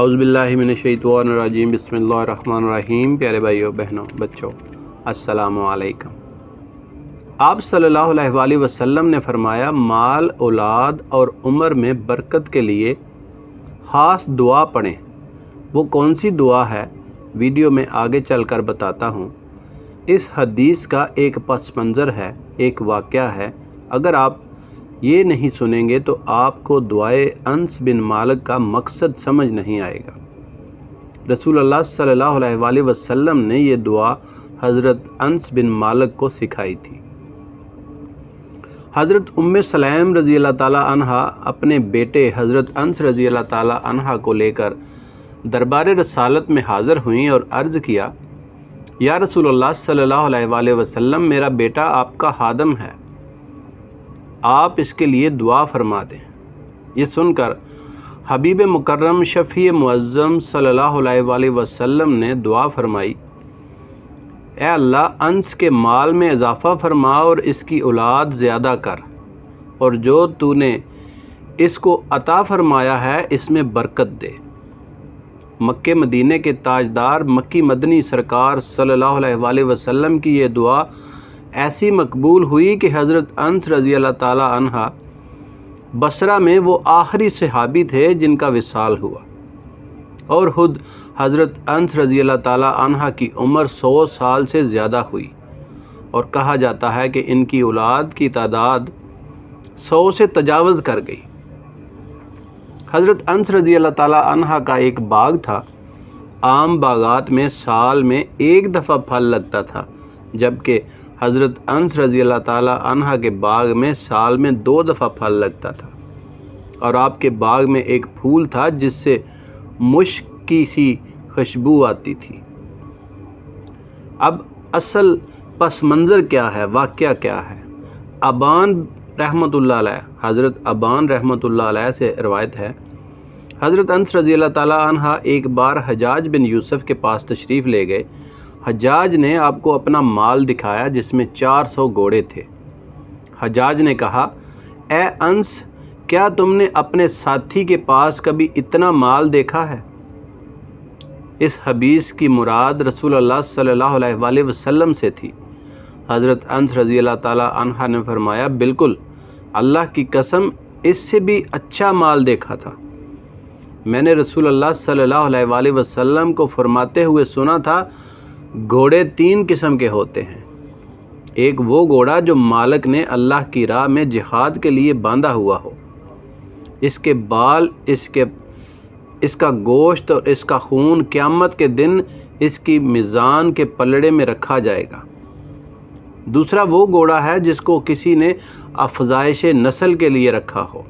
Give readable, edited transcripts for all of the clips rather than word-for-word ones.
اعوذ باللہ من الشیطان الرجیم، بسم اللہ الرحمن الرحیم۔ پیارے بھائیوں، بہنوں، بچوں، السلام علیکم۔ آپ صلی اللہ علیہ وآلہ وسلم نے فرمایا، مال، اولاد اور عمر میں برکت کے لیے خاص دعا پڑھیں۔ وہ کون سی دعا ہے، ویڈیو میں آگے چل کر بتاتا ہوں۔ اس حدیث کا ایک پس منظر ہے، ایک واقعہ ہے۔ اگر آپ یہ نہیں سنیں گے تو آپ کو دعائے انس بن مالک کا مقصد سمجھ نہیں آئے گا۔ رسول اللہ صلی اللہ علیہ وآلہ وسلم نے یہ دعا حضرت انس بن مالک کو سکھائی تھی۔ حضرت ام سلیم رضی اللہ تعالی عنہا اپنے بیٹے حضرت انس رضی اللہ تعالی عنہ کو لے کر دربار رسالت میں حاضر ہوئیں اور عرض کیا، یا رسول اللہ صلی اللہ علیہ وآلہ وسلم، میرا بیٹا آپ کا خادم ہے، آپ اس کے لیے دعا فرما دیں۔ یہ سن کر حبیب مکرم شفیع معظم صلی اللہ علیہ وآلہ وسلم نے دعا فرمائی، اے اللہ، انس کے مال میں اضافہ فرما اور اس کی اولاد زیادہ کر، اور جو تو نے اس کو عطا فرمایا ہے اس میں برکت دے۔ مکہ مدینے کے تاجدار مکی مدنی سرکار صلی اللہ علیہ وآلہ وسلم کی یہ دعا ایسی مقبول ہوئی کہ حضرت انس رضی اللہ تعالی عنہ بصرہ میں وہ آخری صحابی تھے جن کا وصال ہوا، اور خود حضرت انس رضی اللہ تعالی عنہ کی عمر 100 سال سے زیادہ ہوئی، اور کہا جاتا ہے کہ ان کی اولاد کی تعداد 100 سے تجاوز کر گئی۔ حضرت انس رضی اللہ تعالی عنہ کا ایک باغ تھا۔ عام باغات میں سال میں ایک دفعہ پھل لگتا تھا، جبکہ حضرت انس رضی اللہ تعالی عنہ کے باغ میں سال میں 2 دفعہ پھل لگتا تھا، اور آپ کے باغ میں ایک پھول تھا جس سے مشک کی سی خوشبو آتی تھی۔ اب اصل پس منظر کیا ہے، واقعہ کیا ہے؟ ابان رحمۃ اللہ علیہ، حضرت ابان رحمۃ اللہ علیہ سے روایت ہے، حضرت انس رضی اللہ تعالی عنہ ایک بار حجاج بن یوسف کے پاس تشریف لے گئے۔ حجاج نے آپ کو اپنا مال دکھایا جس میں 400 گھوڑے تھے۔ حجاج نے کہا، اے انس، کیا تم نے اپنے ساتھی کے پاس کبھی اتنا مال دیکھا ہے؟ اس حدیث کی مراد رسول اللہ صلی اللہ علیہ وآلہ وسلم سے تھی۔ حضرت انس رضی اللہ تعالی عنہ نے فرمایا، بالکل، اللہ کی قسم، اس سے بھی اچھا مال دیکھا تھا۔ میں نے رسول اللہ صلی اللہ علیہ وآلہ وسلم کو فرماتے ہوئے سنا تھا، گھوڑے 3 قسم کے ہوتے ہیں۔ ایک وہ گھوڑا جو مالک نے اللہ کی راہ میں جہاد کے لیے باندھا ہوا ہو، اس کے بال، اس کا گوشت اور اس کا خون قیامت کے دن اس کی میزان کے پلڑے میں رکھا جائے گا۔ دوسرا وہ گھوڑا ہے جس کو کسی نے افزائش نسل کے لیے رکھا ہو۔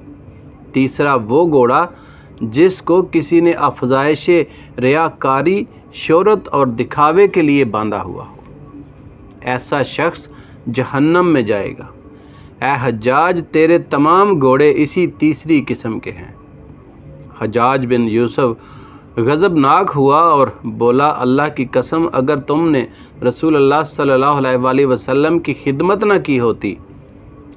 تیسرا وہ گھوڑا جس کو کسی نے افزائش ریاکاری، شہرت اور دکھاوے کے لیے باندھا ہوا ہو۔ ایسا شخص جہنم میں جائے گا۔ اے حجاج، تیرے تمام گھوڑے اسی تیسری قسم کے ہیں۔ حجاج بن یوسف غضبناک ہوا اور بولا، اللہ کی قسم، اگر تم نے رسول اللہ صلی اللہ علیہ وآلہ وسلم کی خدمت نہ کی ہوتی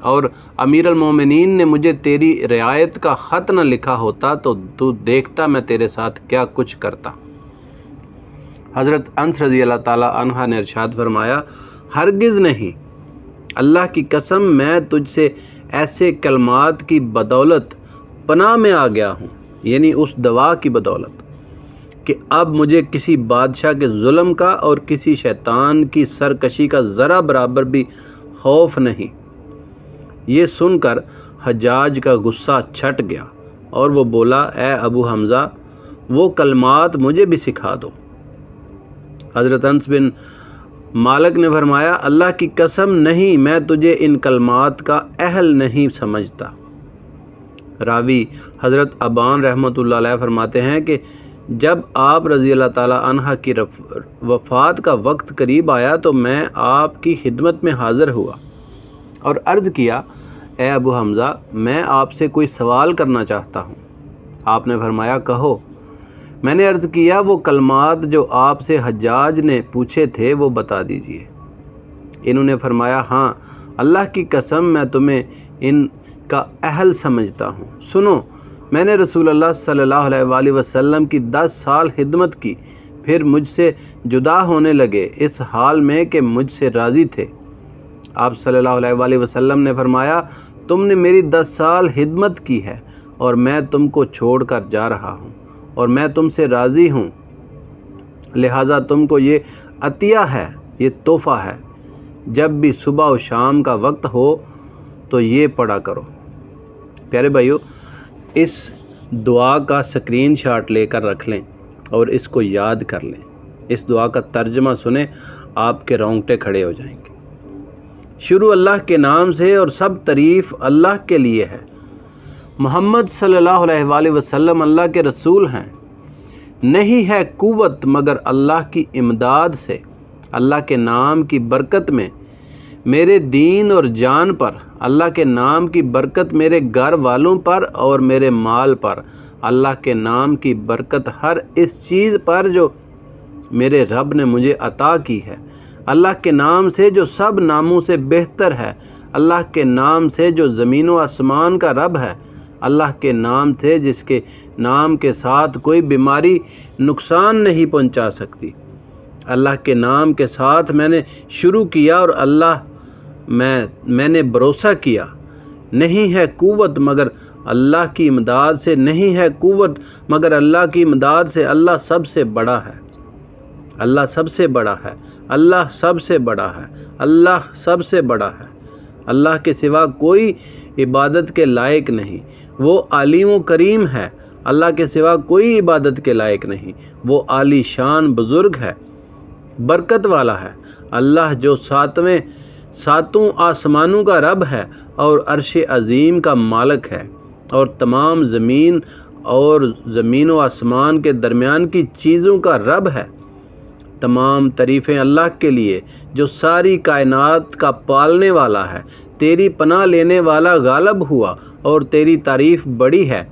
اور امیر المومنین نے مجھے تیری رعایت کا خط نہ لکھا ہوتا تو دیکھتا میں تیرے ساتھ کیا کچھ کرتا۔ حضرت انس رضی اللہ تعالی عنہ نے ارشاد فرمایا، ہرگز نہیں، اللہ کی قسم، میں تجھ سے ایسے کلمات کی بدولت پناہ میں آ گیا ہوں، یعنی اس دعا کی بدولت، کہ اب مجھے کسی بادشاہ کے ظلم کا اور کسی شیطان کی سرکشی کا ذرا برابر بھی خوف نہیں۔ یہ سن کر حجاج کا غصہ چھٹ گیا اور وہ بولا، اے ابو حمزہ، وہ کلمات مجھے بھی سکھا دو۔ حضرت انس بن مالک نے فرمایا، اللہ کی قسم نہیں، میں تجھے ان کلمات کا اہل نہیں سمجھتا۔ راوی حضرت ابان رحمۃ اللہ علیہ فرماتے ہیں کہ جب آپ رضی اللہ تعالی عنہ کی وفات کا وقت قریب آیا تو میں آپ کی خدمت میں حاضر ہوا اور عرض کیا، اے ابو حمزہ، میں آپ سے کوئی سوال کرنا چاہتا ہوں۔ آپ نے فرمایا، کہو۔ میں نے عرض کیا، وہ کلمات جو آپ سے حجاج نے پوچھے تھے وہ بتا دیجئے۔ انہوں نے فرمایا، ہاں، اللہ کی قسم، میں تمہیں ان کا اہل سمجھتا ہوں۔ سنو، میں نے رسول اللہ صلی اللہ علیہ وآلہ وسلم کی 10 سال خدمت کی، پھر مجھ سے جدا ہونے لگے اس حال میں کہ مجھ سے راضی تھے۔ آپ صلی اللہ علیہ وآلہ وسلم نے فرمایا، تم نے میری 10 سال خدمت کی ہے اور میں تم کو چھوڑ کر جا رہا ہوں اور میں تم سے راضی ہوں، لہٰذا تم کو یہ عطیہ ہے، یہ تحفہ ہے۔ جب بھی صبح و شام کا وقت ہو تو یہ پڑھا کرو۔ پیارے بھائیو، اس دعا کا اسکرین شاٹ لے کر رکھ لیں اور اس کو یاد کر لیں۔ اس دعا کا ترجمہ سنیں، آپ کے رونگٹے کھڑے ہو جائیں گے۔ شروع اللہ کے نام سے اور سب تعریف اللہ کے لیے ہے۔ محمد صلی اللہ علیہ وآلہ وسلم اللہ کے رسول ہیں۔ نہیں ہے قوت مگر اللہ کی امداد سے۔ اللہ کے نام کی برکت میں میرے دین اور جان پر، اللہ کے نام کی برکت میرے گھر والوں پر اور میرے مال پر، اللہ کے نام کی برکت ہر اس چیز پر جو میرے رب نے مجھے عطا کی ہے، اللہ کے نام سے جو سب ناموں سے بہتر ہے، اللہ کے نام سے جو زمین و آسمان کا رب ہے، اللہ کے نام سے جس کے نام کے ساتھ کوئی بیماری نقصان نہیں پہنچا سکتی۔ اللہ کے نام کے ساتھ میں نے شروع کیا اور میں نے بھروسہ کیا۔ نہیں ہے قوت مگر اللہ کی امداد سے، نہیں ہے قوت مگر اللہ کی امداد سے۔ اللہ سب سے بڑا ہے، اللہ سب سے بڑا ہے، اللہ سب سے بڑا ہے، اللہ سب سے بڑا ہے۔ اللہ کے سوا کوئی عبادت کے لائق نہیں، وہ علیم و کریم ہے۔ اللہ کے سوا کوئی عبادت کے لائق نہیں، وہ عالی شان بزرگ ہے، برکت والا ہے۔ اللہ جو ساتوں آسمانوں کا رب ہے اور عرش عظیم کا مالک ہے اور تمام زمین و آسمان کے درمیان کی چیزوں کا رب ہے۔ تمام تعریفیں اللہ کے لیے جو ساری کائنات کا پالنے والا ہے۔ تیری پناہ لینے والا غالب ہوا اور تیری تعریف بڑی ہے۔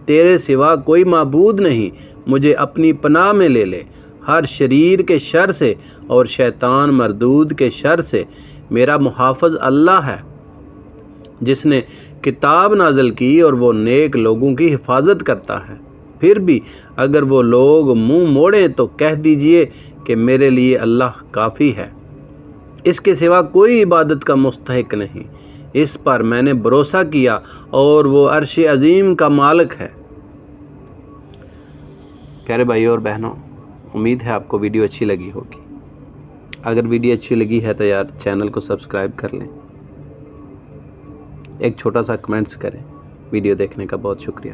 تیرے سوا کوئی معبود نہیں، مجھے اپنی پناہ میں لے لے ہر شریر کے شر سے اور شیطان مردود کے شر سے۔ میرا محافظ اللہ ہے جس نے کتاب نازل کی اور وہ نیک لوگوں کی حفاظت کرتا ہے۔ پھر بھی اگر وہ لوگ منہ موڑیں تو کہہ دیجئے کہ میرے لیے اللہ کافی ہے، اس کے سوا کوئی عبادت کا مستحق نہیں۔ اس پر میں نے بھروسہ کیا اور وہ عرش عظیم کا مالک ہے۔ پیارے بھائیوں اور بہنوں، امید ہے آپ کو ویڈیو اچھی لگی ہوگی۔ اگر ویڈیو اچھی لگی ہے تو یار چینل کو سبسکرائب کر لیں، ایک چھوٹا سا کمنٹس کریں۔ ویڈیو دیکھنے کا بہت شکریہ۔